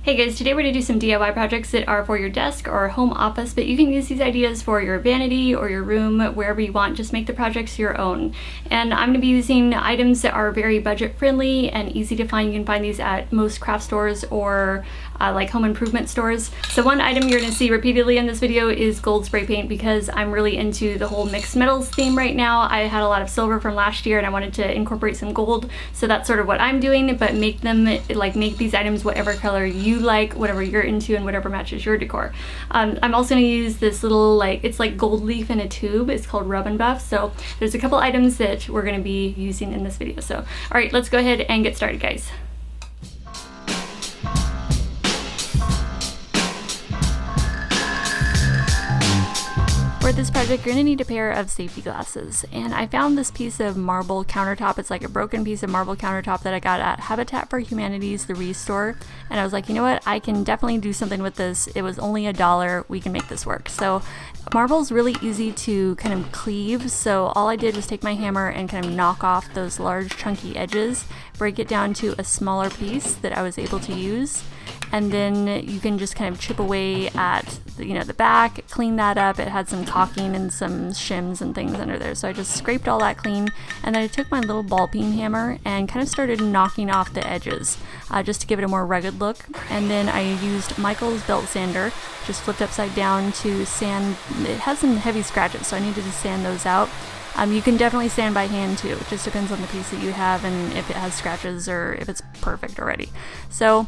Hey guys, today we're going to do some DIY projects that are for your desk or home office, but you can use these ideas for your vanity or your room, wherever you want. Just make the projects your own. And I'm going to be using items that are very budget friendly and easy to find. You can find these at most craft stores or like home improvement stores. So one item you're going to see repeatedly in this video is gold spray paint, because I'm really into the whole mixed metals theme right now. I had a lot of silver from last year and I wanted to incorporate some gold, so that's sort of what I'm doing, but make them make these items whatever color you like, whatever you're into, and whatever matches your decor. I'm also going to use this little it's like gold leaf in a tube. It's called Rub and Buff. So there's a couple items that we're going to be using in this video. So all right, let's go ahead and get started, guys. For this project, you're going to need a pair of safety glasses, and I found this piece of marble countertop. It's like a broken piece of marble countertop that I got at Habitat for Humanity's The Restore, and I was like, you know what, I can definitely do something with this. It was only $1, we can make this work. So marble's really easy to kind of cleave, so all I did was take my hammer and kind of knock off those large chunky edges, break it down to a smaller piece that I was able to use, and then you can just kind of chip away at the back, clean that up. It had some caulking and some shims and things under there, so I just scraped all that clean, and then I took my little ball peen hammer and kind of started knocking off the edges just to give it a more rugged look. And then I used Michael's belt sander, just flipped upside down to sand. It has some heavy scratches, so I needed to sand those out. You can definitely sand by hand too. It just depends on the piece that you have and if it has scratches or if it's perfect already. So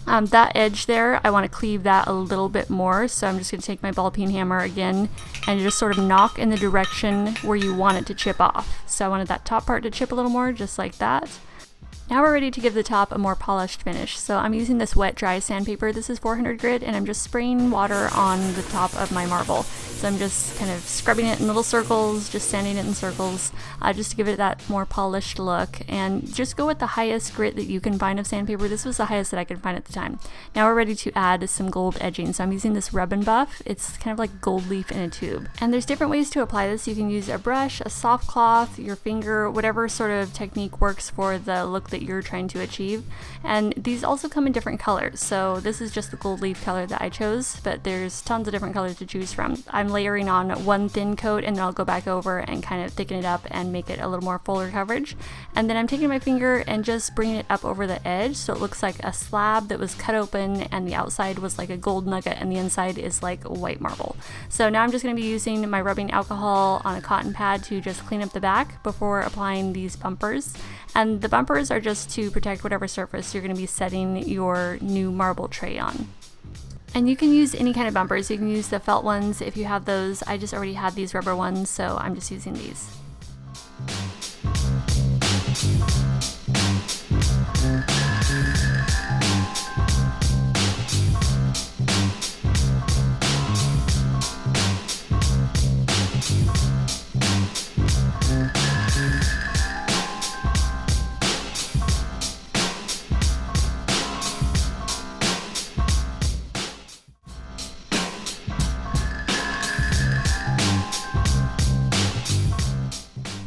that edge there, I want to cleave that a little bit more, so I'm just going to take my ball peen hammer again and just sort of knock in the direction where you want it to chip off. So I wanted that top part to chip a little more, just like that. Now we're ready to give the top a more polished finish. So I'm using this wet dry sandpaper. This is 400 grit, and I'm just spraying water on the top of my marble. So I'm just kind of scrubbing it in little circles, just sanding it in circles, just to give it that more polished look. And just go with the highest grit that you can find of sandpaper. This was the highest that I could find at the time. Now we're ready to add some gold edging. So I'm using this Rub and Buff. It's kind of like gold leaf in a tube. And there's different ways to apply this. You can use a brush, a soft cloth, your finger, whatever sort of technique works for the look that you're trying to achieve. And these also come in different colors. So this is just the gold leaf color that I chose, but there's tons of different colors to choose from. I'm layering on one thin coat, and then I'll go back over and kind of thicken it up and make it a little more fuller coverage. And then I'm taking my finger and just bringing it up over the edge, so it looks like a slab that was cut open, and the outside was like a gold nugget and the inside is like white marble. So now I'm just going to be using my rubbing alcohol on a cotton pad to just clean up the back before applying these bumpers. And the bumpers are just to protect whatever surface you're going to be setting your new marble tray on. And you can use any kind of bumpers. You can use the felt ones if you have those. I just already had these rubber ones, so I'm just using these.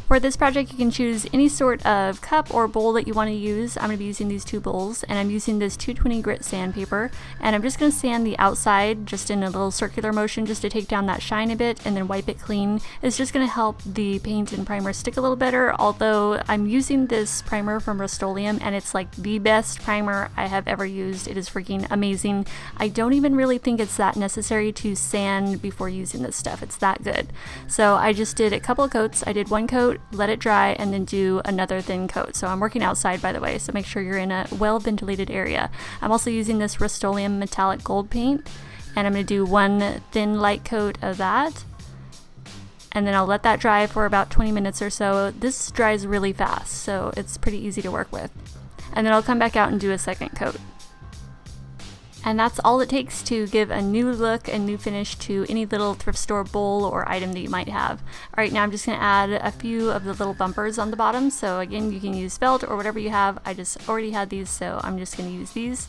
For this project, you can choose any sort of cup or bowl that you want to use. I'm going to be using these two bowls, and I'm using this 220 grit sandpaper, and I'm just going to sand the outside just in a little circular motion just to take down that shine a bit and then wipe it clean. It's just going to help the paint and primer stick a little better, although I'm using this primer from Rust-Oleum, and it's like the best primer I have ever used. It is freaking amazing. I don't even really think it's that necessary to sand before using this stuff. It's that good. So I just did a couple of coats. I did one coat, let it dry, and then do another thin coat. So I'm working outside, by the way, so make sure you're in a well ventilated area. I'm also using this Rust-Oleum metallic gold paint, and I'm going to do one thin light coat of that, and then I'll let that dry for about 20 minutes or so. This dries really fast, so it's pretty easy to work with. And then I'll come back out and do a second coat. And that's all it takes to give a new look and new finish to any little thrift store bowl or item that you might have. Alright, now I'm just going to add a few of the little bumpers on the bottom. So again, you can use felt or whatever you have. I just already had these, so I'm just going to use these.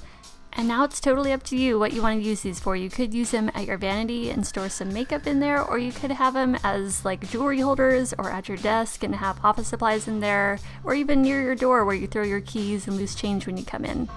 And now it's totally up to you what you want to use these for. You could use them at your vanity and store some makeup in there, or you could have them as like jewelry holders or at your desk and have office supplies in there, or even near your door where you throw your keys and loose change when you come in.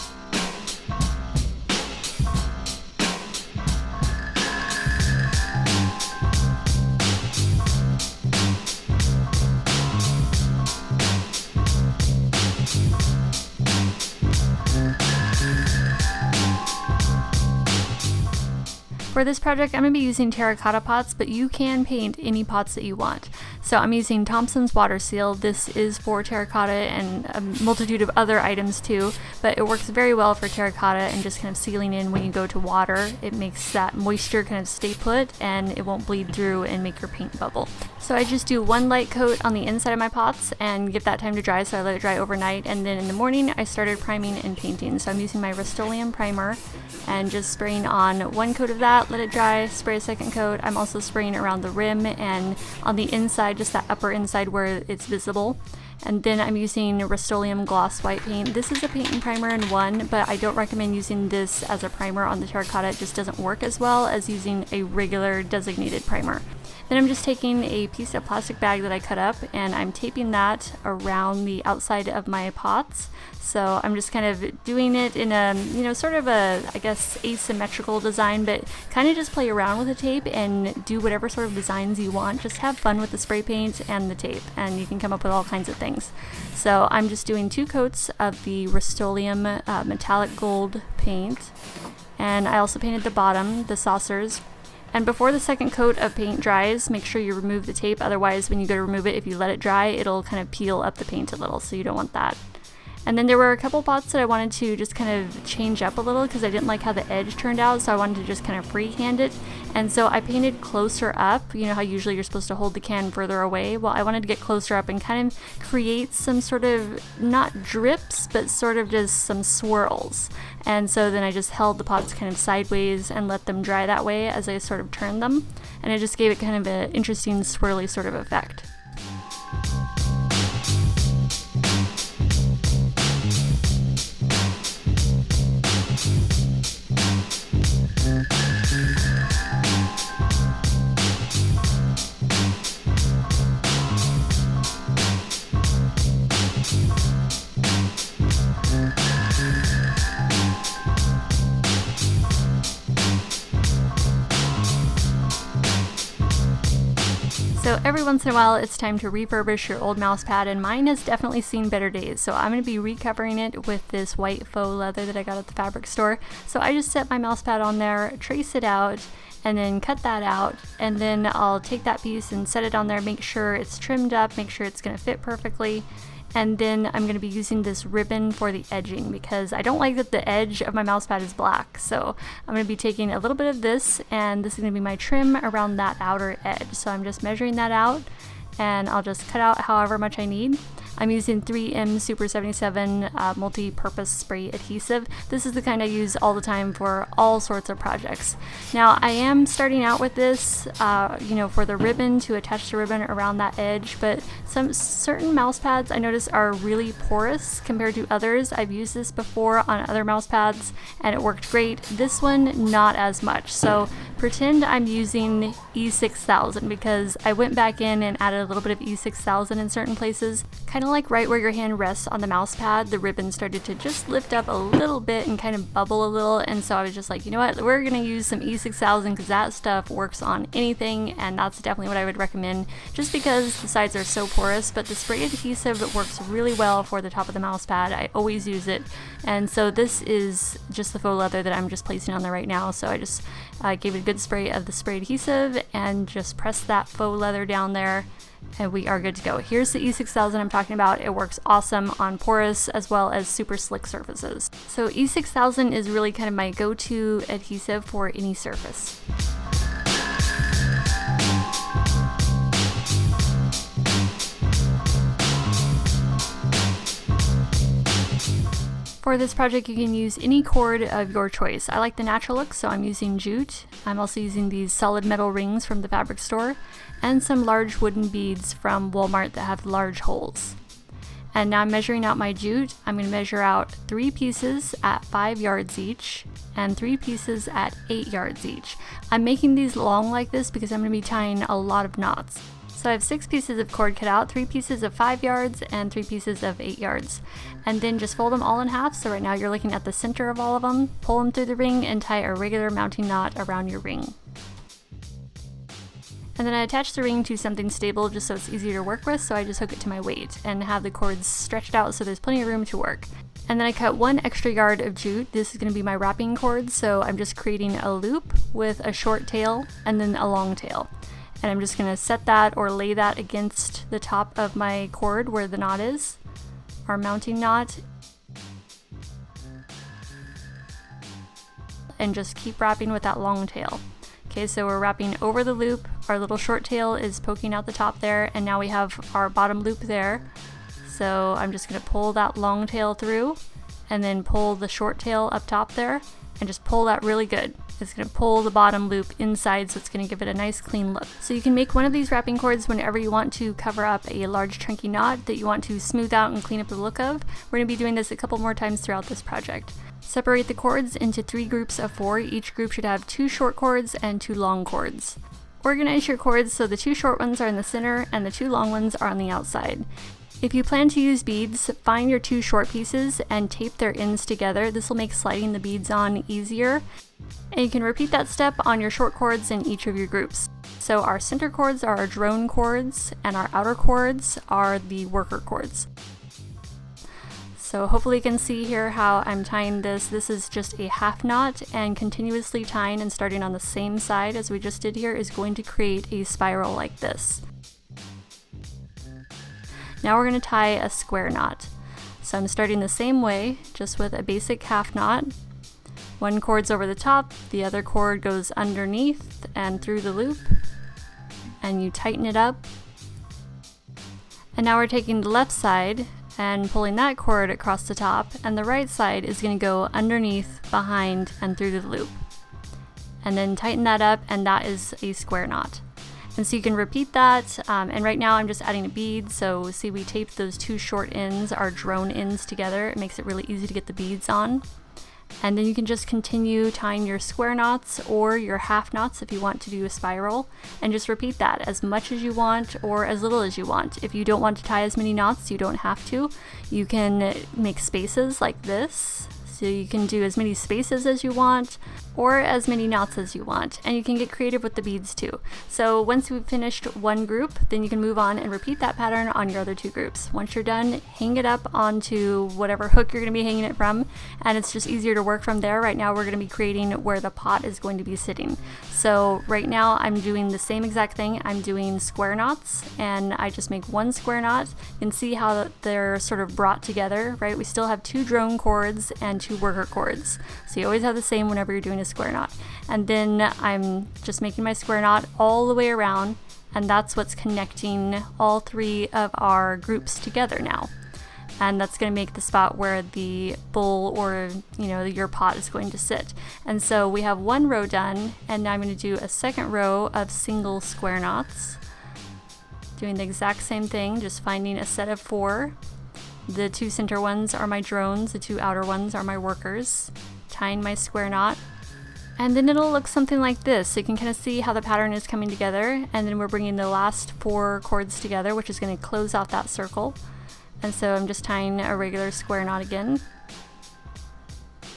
For this project, I'm going to be using terracotta pots, but you can paint any pots that you want. So I'm using Thompson's water seal. This is for terracotta and a multitude of other items too, but it works very well for terracotta and just kind of sealing in when you go to water. It makes that moisture kind of stay put and it won't bleed through and make your paint bubble. So I just do one light coat on the inside of my pots and give that time to dry, so I let it dry overnight, and then in the morning I started priming and painting. So I'm using my Rust-Oleum primer and just spraying on one coat of that, let it dry, spray a second coat. I'm also spraying around the rim and on the inside, just that upper inside where it's visible. And then I'm using Rust-Oleum gloss white paint. This is a paint and primer in one, but I don't recommend using this as a primer on the terracotta. It just doesn't work as well as using a regular designated primer. Then I'm just taking a piece of plastic bag that I cut up and I'm taping that around the outside of my pots. So I'm just kind of doing it in a, sort of a, I guess, asymmetrical design, but kind of just play around with the tape and do whatever sort of designs you want. Just have fun with the spray paint and the tape, and you can come up with all kinds of things. So I'm just doing 2 coats of the Rust-Oleum metallic gold paint, and I also painted the bottom, the saucers. And before the second coat of paint dries, make sure you remove the tape. Otherwise, when you go to remove it, if you let it dry, it'll kind of peel up the paint a little, so you don't want that. And then there were a couple pots that I wanted to just kind of change up a little because I didn't like how the edge turned out, so I wanted to just kind of freehand it. And so I painted closer up. You know how usually you're supposed to hold the can further away? Well, I wanted to get closer up and kind of create some sort of, not drips, but sort of just some swirls. And so then I just held the pots kind of sideways and let them dry that way as I sort of turned them. And it just gave it kind of an interesting swirly sort of effect. So every once in a while it's time to refurbish your old mouse pad, and mine has definitely seen better days. So I'm going to be recovering it with this white faux leather that I got at the fabric store. So I just set my mouse pad on there, trace it out, and then cut that out, and then I'll take that piece and set it on there, make sure it's trimmed up, make sure it's going to fit perfectly. And then I'm going to be using this ribbon for the edging because I don't like that the edge of my mouse pad is black. So I'm going to be taking a little bit of this, and this is going to be my trim around that outer edge. So I'm just measuring that out, and I'll just cut out however much I need. I'm using 3M Super 77 multi-purpose spray adhesive. This is the kind I use all the time for all sorts of projects. Now I am starting out with this, for the ribbon, to attach the ribbon around that edge, but some certain mouse pads I notice are really porous compared to others. I've used this before on other mouse pads and it worked great. This one, not as much. So pretend I'm using E6000 because I went back in and added a little bit of E6000 in certain places. Kind of like right where your hand rests on the mouse pad, the ribbon started to just lift up a little bit and kind of bubble a little, and so I was just like, you know what, we're gonna use some E6000 because that stuff works on anything, and that's definitely what I would recommend just because the sides are so porous. But the spray adhesive works really well for the top of the mouse pad. I always use it, and so this is just the faux leather that I'm just placing on there right now. So I just gave it a good spray of the spray adhesive and just pressed that faux leather down there, and we are good to go. Here's the E6000 I'm talking about. It works awesome on porous as well as super slick surfaces. So E6000 is really kind of my go-to adhesive for any surface. For this project, you can use any cord of your choice. I like the natural look, so I'm using jute. I'm also using these solid metal rings from the fabric store and some large wooden beads from Walmart that have large holes. And now I'm measuring out my jute. I'm going to measure out 3 pieces at 5 yards each and 3 pieces at 8 yards each. I'm making these long like this because I'm going to be tying a lot of knots. So I have 6 pieces of cord cut out, 3 pieces of 5 yards and 3 pieces of 8 yards. And then just fold them all in half. So right now you're looking at the center of all of them. Pull them through the ring and tie a regular mounting knot around your ring. And then I attach the ring to something stable just so it's easier to work with, so I just hook it to my weight and have the cords stretched out so there's plenty of room to work. And then I cut 1 extra yard of jute. This is going to be my wrapping cord, so I'm just creating a loop with a short tail and then a long tail. And I'm just going to set that or lay that against the top of my cord where the knot is, our mounting knot. And just keep wrapping with that long tail. Okay, so we're wrapping over the loop, our little short tail is poking out the top there, and now we have our bottom loop there. So I'm just going to pull that long tail through and then pull the short tail up top there and just pull that really good. It's going to pull the bottom loop inside, so it's going to give it a nice clean look. So you can make one of these wrapping cords whenever you want to cover up a large chunky knot that you want to smooth out and clean up the look of. We're going to be doing this a couple more times throughout this project. Separate the cords into 3 groups of 4. Each group should have 2 short cords and 2 long cords. Organize your cords so the 2 short ones are in the center and the 2 long ones are on the outside. If you plan to use beads, find your 2 short pieces and tape their ends together. This will make sliding the beads on easier. And you can repeat that step on your short cords in each of your groups. So our center cords are our drone cords and our outer cords are the worker cords. So hopefully you can see here how I'm tying this. This is just a half knot, and continuously tying and starting on the same side as we just did here is going to create a spiral like this. Now we're going to tie a square knot. So I'm starting the same way, just with a basic half knot. 1 cord's over the top, the other cord goes underneath and through the loop, and you tighten it up. And now we're taking the left side and pulling that cord across the top, and the right side is going to go underneath, behind, and through the loop. And then tighten that up, and that is a square knot. And so you can repeat that, and right now I'm just adding a bead, so see we taped those 2 short ends, our drone ends together. It makes it really easy to get the beads on. And then you can just continue tying your square knots or your half knots if you want to do a spiral, and just repeat that as much as you want or as little as you want. If you don't want to tie as many knots, you don't have to. You can make spaces like this. So you can do as many spaces as you want or as many knots as you want, and you can get creative with the beads too. So once we've finished one group, then you can move on and repeat that pattern on your other 2 groups. Once you're done, hang it up onto whatever hook you're going to be hanging it from, and it's just easier to work from there. Right now we're going to be creating where the pot is going to be sitting. So right now I'm doing the same exact thing. I'm doing square knots, and I just make 1 square knot. You can see how they're sort of brought together, right? We still have 2 drone cords and 2 worker cords. So you always have the same whenever you're doing a square knot. And then I'm just making my square knot all the way around, and that's what's connecting all 3 of our groups together now. And that's going to make the spot where the bowl or your pot is going to sit. And so we have 1 row done, and now I'm going to do a 2nd row of single square knots, doing the exact same thing, just finding a set of 4. The 2 center ones are my drones, the 2 outer ones are my workers, tying my square knot. And then it'll look something like this. So you can kind of see how the pattern is coming together, and then we're bringing the last 4 cords together, which is going to close out that circle. And so I'm just tying a regular square knot again.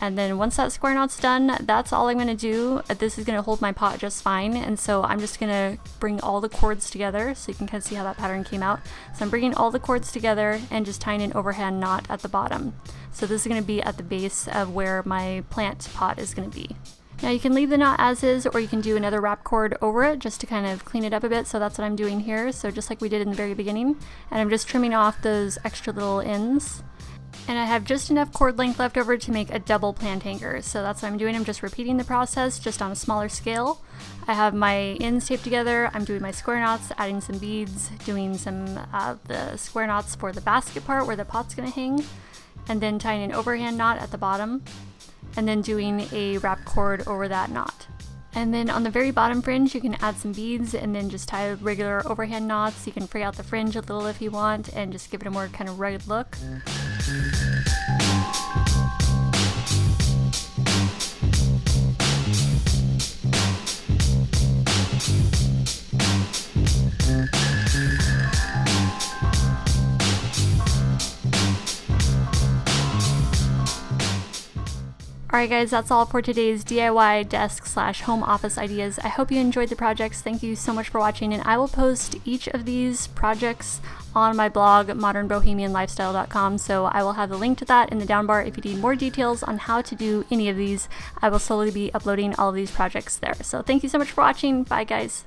And then once that square knot's done, that's all I'm going to do. This is going to hold my pot just fine, and so I'm just going to bring all the cords together so you can kind of see how that pattern came out. So I'm bringing all the cords together and just tying an overhand knot at the bottom. So this is going to be at the base of where my plant pot is going to be. Now you can leave the knot as is, or you can do another wrap cord over it just to kind of clean it up a bit. So that's what I'm doing here. So just like we did in the very beginning, and I'm just trimming off those extra little ends. And I have just enough cord length left over to make a double plant hanger. So that's what I'm doing. I'm just repeating the process, just on a smaller scale. I have my ends taped together. I'm doing my square knots, adding some beads, doing some of the square knots for the basket part where the pot's gonna hang, and then tying an overhand knot at the bottom, and then doing a wrap cord over that knot. And then on the very bottom fringe, you can add some beads and then just tie regular overhand knots. You can fray out the fringe a little if you want and just give it a more kind of rugged look. Alright guys, that's all for today's DIY desk / home office ideas. I hope you enjoyed the projects. Thank you so much for watching, and I will post each of these projects on my blog, modernbohemianlifestyle.com, so I will have the link to that in the down bar if you need more details on how to do any of these. I will slowly be uploading all of these projects there. So thank you so much for watching. Bye guys.